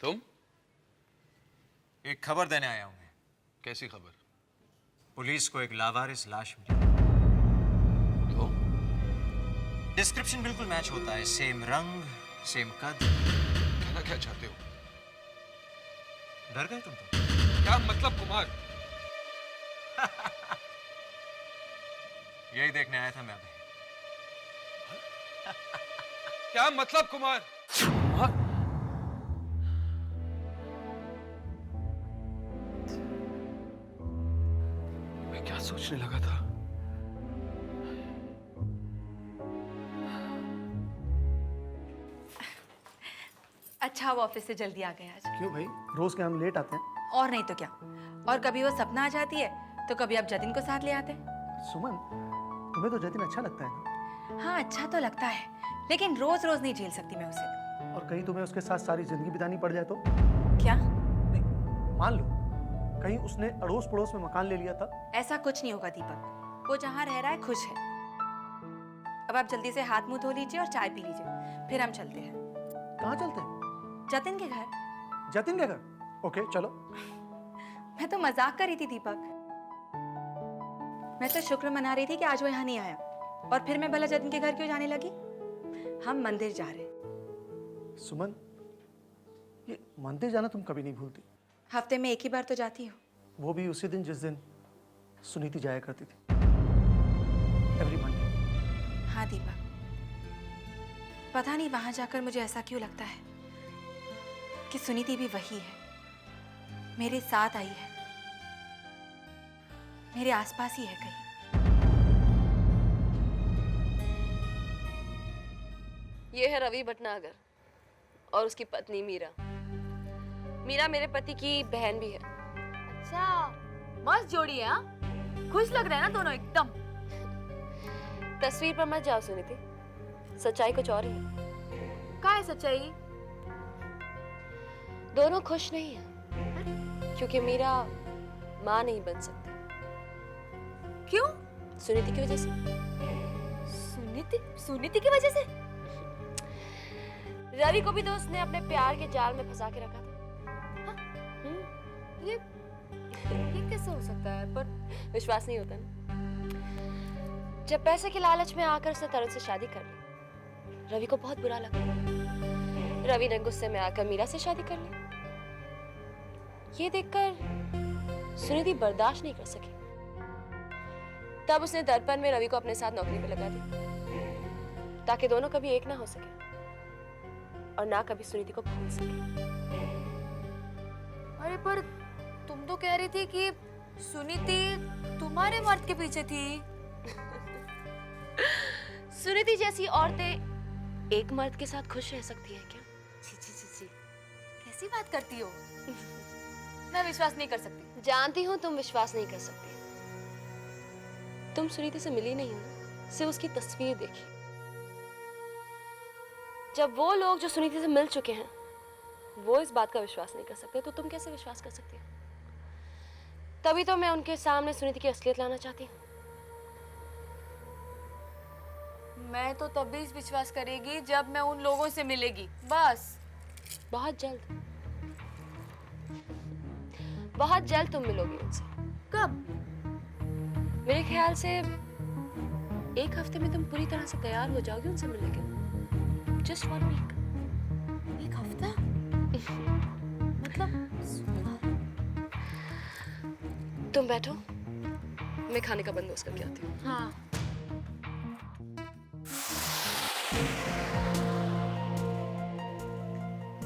तुम? एक खबर देने आया हूं मैं। कैसी खबर? पुलिस को एक लावारिस लाश मिली। तो डिस्क्रिप्शन बिल्कुल मैच होता है, सेम रंग, सेम कद। कहना क्या चाहते हो? डर गए तुम तो? क्या मतलब कुमार? यही देखने आया था मैं अभी। क्या मतलब कुमार? मैं क्या सोचने लगा था? अच्छा वो ऑफिस से जल्दी आ गए आज। क्यों भाई, रोज के हम लेट आते हैं। और नहीं तो क्या। और कभी वो सपना आ जाती है तो कभी आप जतिन को साथ ले आते हैं। सुमन, तुम्हें तो जतिन अच्छा लगता है ना? हाँ अच्छा तो लगता है, लेकिन रोज रोज नहीं झेल सकती मैं उसे। और कहीं तुम्हें उसके साथ सारी जिंदगी बितानी पड़ जाए तो? क्या? नहीं, मान लो कहीं उसने अड़ोस पड़ोस में मकान ले लिया था। ऐसा कुछ नहीं होगा दीपक, वो जहाँ रह रहा है खुश है। अब आप जल्दी से हाथ मुंह धो लीजिए और चाय पी लीजिए, फिर हम चलते हैं। कहाँ चलते हैं? जतिन के घर। जतिन के घर? ओके चलो। मैं तो मजाक कर रही थी दीपक। मैं तो शुक्र मना रही थी कि आज वो यहाँ नहीं आया, और फिर मैं भला जतिन के घर क्यों जाने लगी। हम मंदिर जा रहे हैं। सुमन, ये मंदिर जाना तुम कभी नहीं भूलती। हफ्ते में एक ही बार तो जाती हो। वो भी उसी दिन जिस दिन सुनीति जाया करती थी, एवरी मंडे। हाँ दीपक, पता नहीं वहां जाकर मुझे ऐसा क्यों लगता है कि सुनीति भी वही है, मेरे साथ आई है, मेरे आसपास ही है कहीं। ये है रवि भटनागर और उसकी पत्नी मीरा। मीरा मेरे पति की बहन भी है। अच्छा, मस्त जोड़ी है। हाँ, खुश लग रहे हैं ना दोनों एकदम। तस्वीर पर मत जाओ सुनीति, सच्चाई कुछ और ही है। क्या है सच्चाई? दोनों खुश नहीं है क्योंकि मीरा माँ नहीं बन सकती। क्यों? सुनीति की वजह से। सुनीति की वजह से? रवि को भी तो उसने अपने प्यार के जाल में फंसा के रखा था। ये कैसे हो सकता है? पर विश्वास नहीं होता ना। जब पैसे के लालच में आकर उसने तरुण से शादी कर ली, रवि को बहुत बुरा लगा। रवि ने गुस्से में आकर मीरा से शादी कर ली। ये देखकर सुनिधि बर्दाश्त नहीं कर सकी। तब उसने दर्पण में रवि को अपने साथ नौकरी पे लगा दी, ताकि दोनों कभी एक ना हो सके और ना कभी सुनिधि को भूल सके। अरे पर तुम तो कह रही थी कि सुनीति तुम्हारे मर्द के पीछे थी। सुनिधि जैसी औरतें एक मर्द के साथ खुश रह सकती है क्या? छी, कैसी बात करती हो? मैं विश्वास नहीं कर सकती। जानती हूँ तुम विश्वास नहीं कर सकती। तुम सुनीति से मिली नहीं हो ना, सिर्फ उसकी तस्वीर देखी। जब वो लोग जो सुनीति से मिल चुके हैं वो इस बात का विश्वास नहीं कर सकते, तो तुम कैसे विश्वास कर सकती हो? तभी तो मैं उनके सामने सुनीति की असलियत लाना चाहती हूँ। मैं तो तभी विश्वास करेगी जब मैं उन लोगों से मिलेगी, बस। बहुत जल्द तुम मिलोगी उनसे। कब? मेरे ख्याल से एक हफ्ते में तुम पूरी तरह से तैयार हो जाओगी उनसे मिलने के लिए। Just 1 week. एक हफ्ता? मतलब तुम बैठो, मैं खाने का बंदोबस्त करके आती हूँ। हाँ।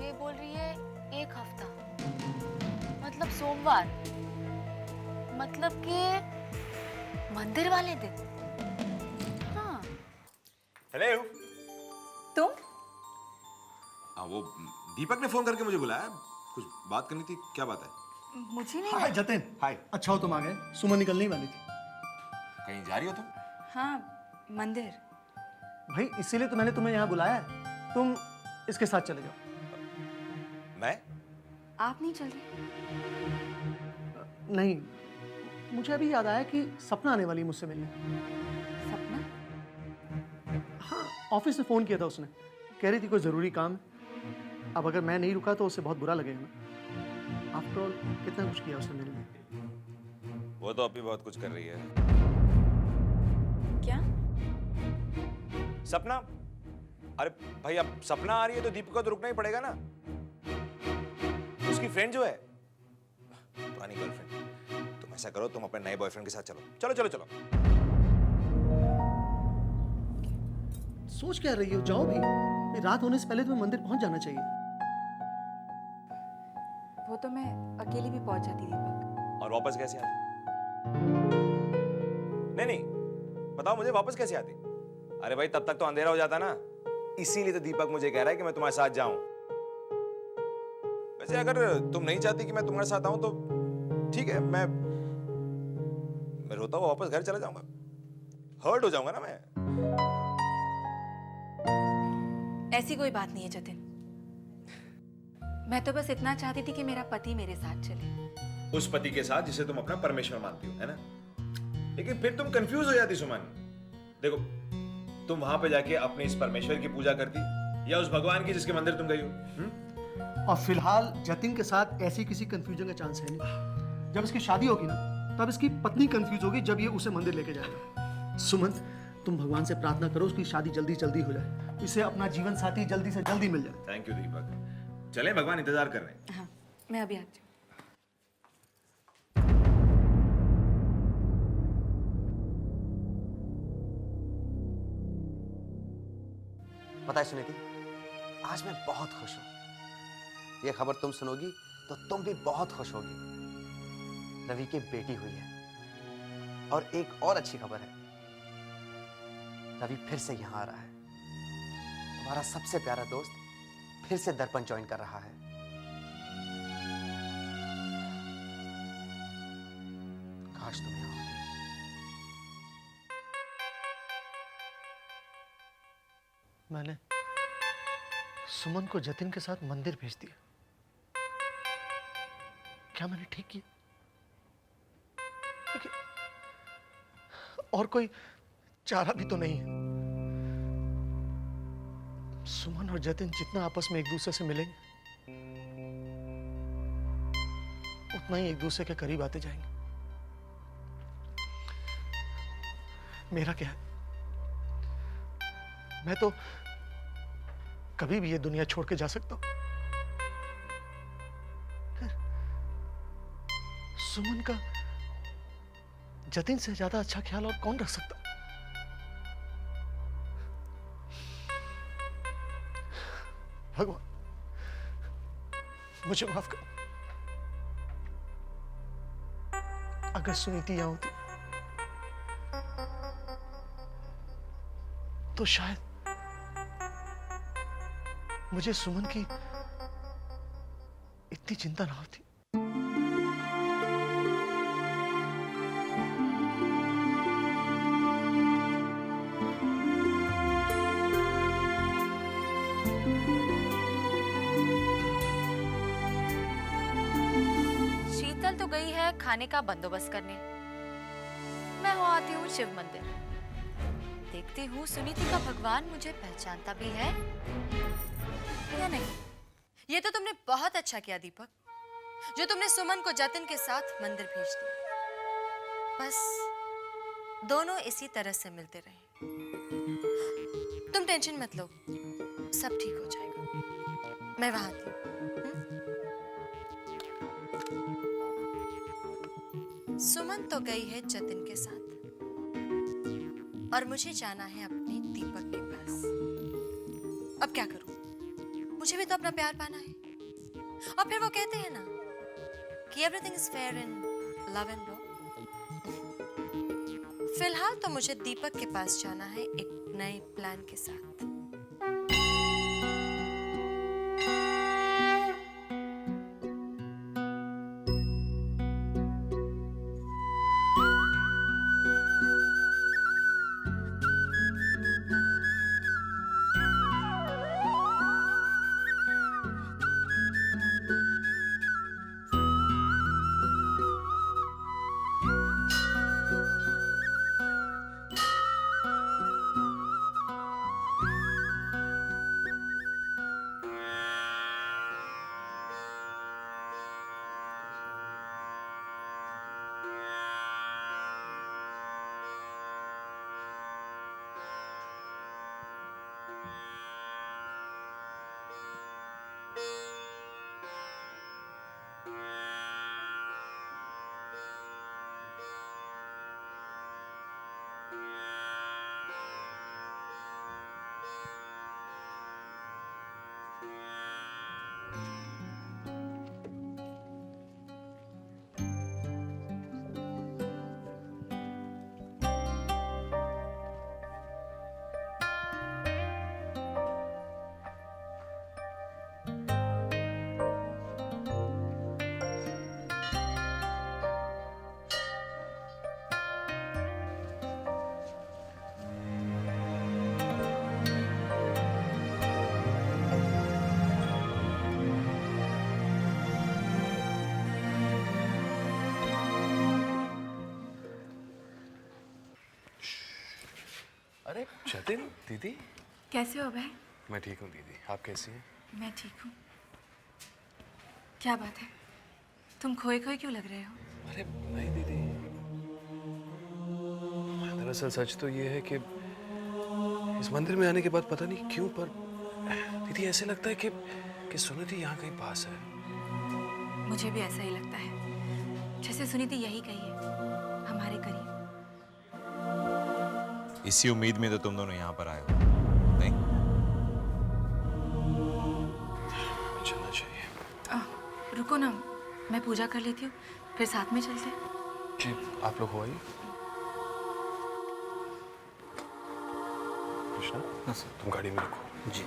ये बोल रही है एक हफ्ता, मतलब सोमवार, मतलब कि मंदिर वाले दिन। हाँ। हेलो। तुम? हाँ, वो दीपक ने फोन करके मुझे बुलाया, कुछ बात करनी थी। क्या बात है? मुझे नहीं। हाय जतिन। हाय। अच्छा हो तुम आ गए। सुमन निकलने ही वाली थी। कहीं जा रही हो तुम? हाँ, मंदिर। भाई इसीलिए तो मैंने तुम्हें यहाँ बुलाया है। तुम इसके साथ चले जाओ। मैं? आप नहीं चल रहे? नहीं, मुझे अभी याद आया कि सपना आने वाली है मुझसे मिलने। सपना? हाँ, ऑफिस से फोन किया था उसने, कह रही थी कोई जरूरी काम है। अब अगर मैं नहीं रुका तो उसे बहुत बुरा लगेगा ना। आफ्टर ऑल कितना कुछ किया उसने मेरे लिए। वो तो अभी बहुत कुछ कर रही है। क्या? सपना, अरे भाई अब सपना आ रही है तो दीपिका तो रुकना ही पड़ेगा ना। उसकी फ्रेंड जो है, पुरानी गर्लफ्रेंड, तुम ऐसा करो, तुम अपने नए बॉयफ्रेंड के साथ चलो। चलो चलो चलो। सोच क्या रही हो, जाओ भी। रात होने से पहले तुम्हें मंदिर पहुंच जाना चाहिए। वो तो मैं अकेली भी पहुंच जाती दीपक। और वापस कैसे आती? नहीं नहीं, बताओ मुझे, वापस कैसे आती? अरे भाई तब तक तो अंधेरा हो जाता ना। इसीलिए तो दीपक मुझे कह रहा है कि मैं तुम्हारे साथ जाऊं। वैसे अगर तुम नहीं चाहती कि मैं तुम्हारे साथ आऊं तो ठीक है, मैं रोता हुआ वापस घर चला जाऊंगा। हर्ट हो जाऊंगा ना मैं। ऐसी कोई बात नहीं है जतिन। मैं तो बस इतना चाहती थी कि मेरा पति मेरे साथ चले। उस पति के साथ जिसे तुम अपना परमेश्वर मानती हो, है ना? लेकिन फिर तुम कंफ्यूज हो जाती सुमन। देखो, तुम वहां पे जाके अपने इस परमेश्वर की पूजा करती या उस भगवान की जिसके मंदिर तुम गई हो? और फिलहाल जतिन के साथ ऐसी किसी कंफ्यूजन का चांस है नहीं। जब इसकी शादी होगी ना, तब इसकी पत्नी कंफ्यूज होगी जब ये उसे मंदिर लेके जाएगा। सुमन, तुम भगवान से प्रार्थना करो उसकी शादी जल्दी जल्दी हो जाए, इसे अपना जीवन साथी जल्दी से जल्दी मिल जाए। थैंक यू दीपक। चले, भगवान इंतजार कर रहे हैं। हाँ, मैं अभी आती हूँ। पता है सुनीति, आज मैं बहुत खुश हूं। ये खबर तुम सुनोगी तो तुम भी बहुत खुश होगी। रवि की बेटी हुई है। और एक और अच्छी खबर है, रवि फिर से यहां आ रहा है। हमारा सबसे प्यारा दोस्त फिर से दर्पण ज्वाइन कर रहा है। काश तुम यहां होती। मैंने सुमन को जतिन के साथ मंदिर भेज दिया। क्या मैंने ठीक किया? लेकिन और कोई चारा भी तो नहीं है। सुमन और जतिन जितना आपस में एक दूसरे से मिलेंगे, उतना ही एक दूसरे के करीब आते जाएंगे। मेरा क्या है? मैं तो कभी भी ये दुनिया छोड़ के जा सकता हूं। सुमन का जतिन से ज्यादा अच्छा ख्याल और कौन रख सकता? भगवान, मुझे माफ कर। अगर सुनीति यहां होती तो शायद मुझे सुमन की इतनी चिंता ना होती। शीतल तो गई है खाने का बंदोबस्त करने। मैं हो आती हूँ शिव मंदिर। देखती हूँ सुनीति का भगवान मुझे पहचानता भी है या नहीं। ये तो तुमने बहुत अच्छा किया दीपक, जो तुमने सुमन को जतिन के साथ मंदिर भेज दिया। बस दोनों इसी तरह से मिलते रहे। तुम टेंशन मत लो, सब ठीक हो जाएगा। मैं वहां आती हूँ। सुमन तो गई है जतिन के साथ और मुझे जाना है अपने दीपक के पास। अब क्या करूं? मुझे भी तो अपना प्यार पाना है। और फिर वो कहते हैं ना कि everything is fair in love and war. फिलहाल तो मुझे दीपक के पास जाना है एक नए प्लान के साथ। अरे जतिन दीदी। कैसे हो भाई? मैं ठीक हूँ दीदी, आप कैसी हैं? मैं ठीक हूँ। क्या बात है, तुम खोए खोए क्यों लग रहे हो? अरे नहीं दीदी, दरअसल सच तो ये है कि इस मंदिर में आने के बाद पता नहीं क्यों पर दीदी ऐसे लगता है कि सुनीति यहाँ कहीं पास है। मुझे भी ऐसा ही लगता है, जैसे सुनीति यही कही है, हमारे करीब। इसी उम्मीद में तो तुम दोनों यहाँ पर आए हो, नहीं? चलना चाहिए। रुको ना, मैं पूजा कर लेती हूँ, फिर साथ में चलते हैं। जी आप लोग हो आइए। कृष्णा, तुम गाड़ी में रखो। जी।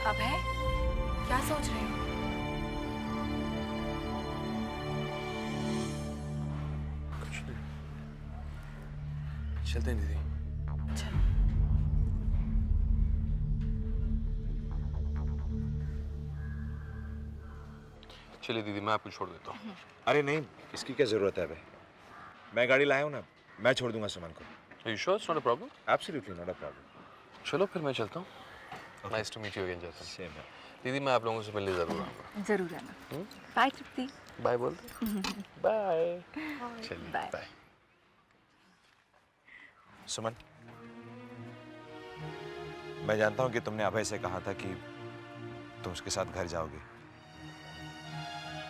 अब है, क्या सोच रहे हो? कुछ नहीं, चलते हैं दीदी। चलो। चलिए दीदी, मैं आपको छोड़ देता हूँ। अरे नहीं, इसकी क्या जरूरत है भाई? मैं गाड़ी लाया हूँ ना, मैं छोड़ दूंगा सुमन को। Are you sure it's not a problem? Absolutely not a problem. चलो फिर मैं चलता हूँ। Nice to meet you again, Jatin. Same है। दीदी मैं आप लोगों से मिलने जरूर आऊँगा। जरूर आना। बाय तृप्ति। बाय बोल दे। बाय। चलिए बाय। सुमन, मैं जानता हूँ कि तुमने अभय से कहा था कि तुम उसके साथ घर जाओगे।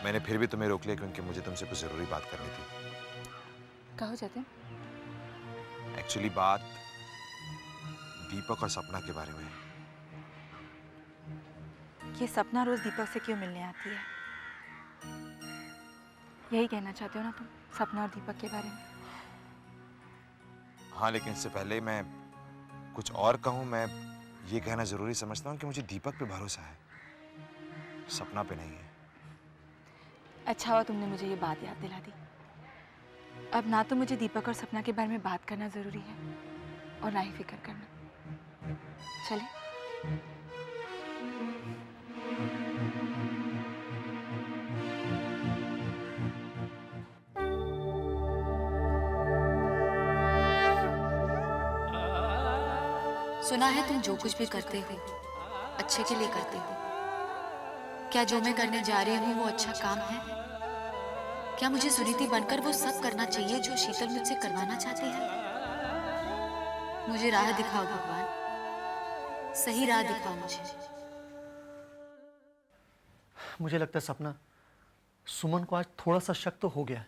मैंने फिर भी तुम्हें रोक लिया क्योंकि मुझे तुमसे कुछ जरूरी बात करनी थी। कहो जतिन। एक्चुअली बात दीपक और सपना के बारे में है। ये सपना रोज दीपक से क्यों मिलने आती है? यही कहना चाहते हो ना तुम, सपना और दीपक के बारे में? हाँ, लेकिन इससे पहले मैं कुछ और कहूँ, मैं ये कहना जरूरी समझता हूँ कि मुझे दीपक पे भरोसा है, सपना पे नहीं है। अच्छा हुआ तुमने मुझे ये बात याद दिला दी। अब ना तो मुझे दीपक और सपना के बारे में बात करना जरूरी है और ना ही फिक्र करना। चले। सुना है तुम जो कुछ भी करते हो अच्छे के लिए करते हो। क्या जो मैं करने जा रही हूँ वो अच्छा काम है? क्या मुझे सुनीति बनकर वो सब करना चाहिए जो शीतल मुझसे करवाना चाहती है? मुझे राह दिखाओ भगवान, सही राह दिखाओ मुझे। मुझे लगता है सपना, सुमन को आज थोड़ा सा शक तो हो गया है।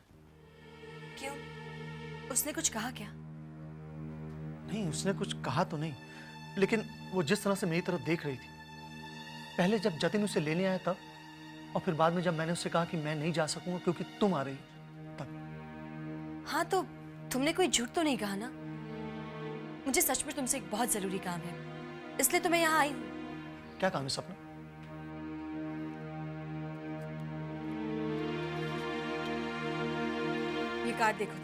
क्यों? उसने कुछ कहा क्या? नहीं, उसने कुछ कहा तो नहीं, लेकिन वो जिस तरह से मेरी तरफ देख रही थी, पहले जब जतिन उसे लेने आया तब, और फिर बाद में जब मैंने उससे कहा कि मैं नहीं जा सकूंगा क्योंकि तुम आ रही हो, तब। हाँ, तो तुमने कोई झूठ तो नहीं कहा ना? मुझे सच में तुमसे एक बहुत जरूरी काम है, इसलिए तो मैं यहाँ आई हूँ। क्या काम है सपना? ये कार्ड देखो दीपक।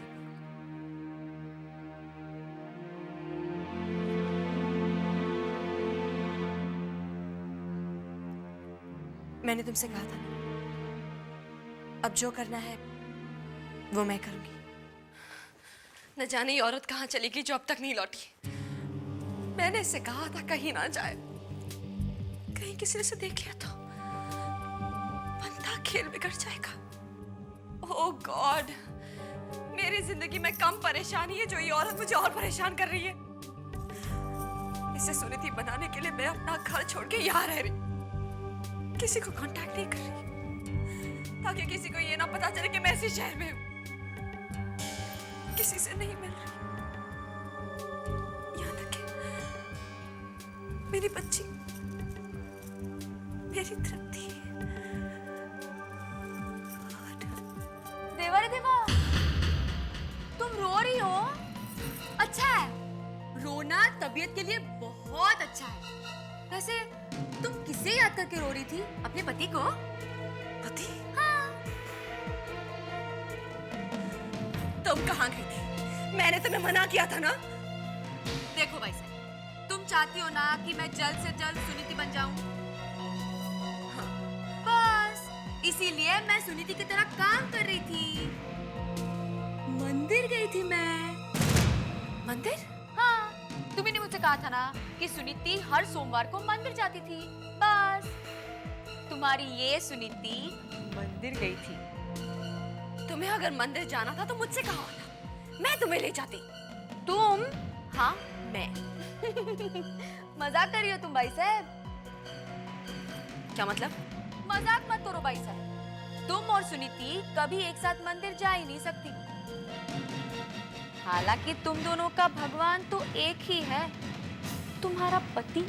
मैंने तुमसे कहा था ना, अब जो करना है वो मैं करूंगी। न जाने ये औरत कहाँ चली गई जो अब तक नहीं लौटी। मैंने इससे कहा था कहीं ना जाए, कहीं किसी ने इसे देख लिया तो बनता खेल बिगड़ जाएगा। ओह गॉड, मेरी जिंदगी में कम परेशानी है जो ये औरत मुझे और परेशान कर रही है। इसे सुनीति बनाने के लिए मैं अपना घर छोड़ के यहाँ रह रही, किसी को कांटेक्ट नहीं कर रही, ताकि किसी को ये ना पता चले कि मैं इसी शहर में हूँ, किसी से नहीं मिल रही। यहाँ तक कि मेरी बच्ची, मेरी तृप्ति। देवा रे देवा, तुम रो रही हो? अच्छा है, रोना तबीयत के लिए बहुत अच्छा है। वैसे तुम किसे याद करके रो रही थी? अपने पति को? पति? हाँ। तुम कहाँ गई थी? मैंने तुम्हें मना किया था ना। देखो भाई साहब, तुम चाहती हो ना कि मैं जल्द से जल्द सुनीति बन जाऊं? हाँ। बस इसीलिए मैं सुनीति की तरह काम कर रही थी। मंदिर गई थी मैं। मंदिर? हाँ, तुम्ही ने मुझसे कहा था ना कि सुनीति हर सोमवार को मंदिर जाती थी। बस तुम्हारी ये सुनीति मंदिर गई थी। तुम्हें अगर मंदिर जाना था तो मुझसे कहा होता, मैं तुम्हें ले जाती। तुम? हाँ, मैं। मजाक कर रही हो तुम भाई साहब? क्या मतलब? मजाक मत करो भाई साहब। तुम और सुनीति कभी एक साथ मंदिर जा ही नहीं सकती। हालांकि तुम दोनों का भगवान तो एक ही है, तुम्हारा पति।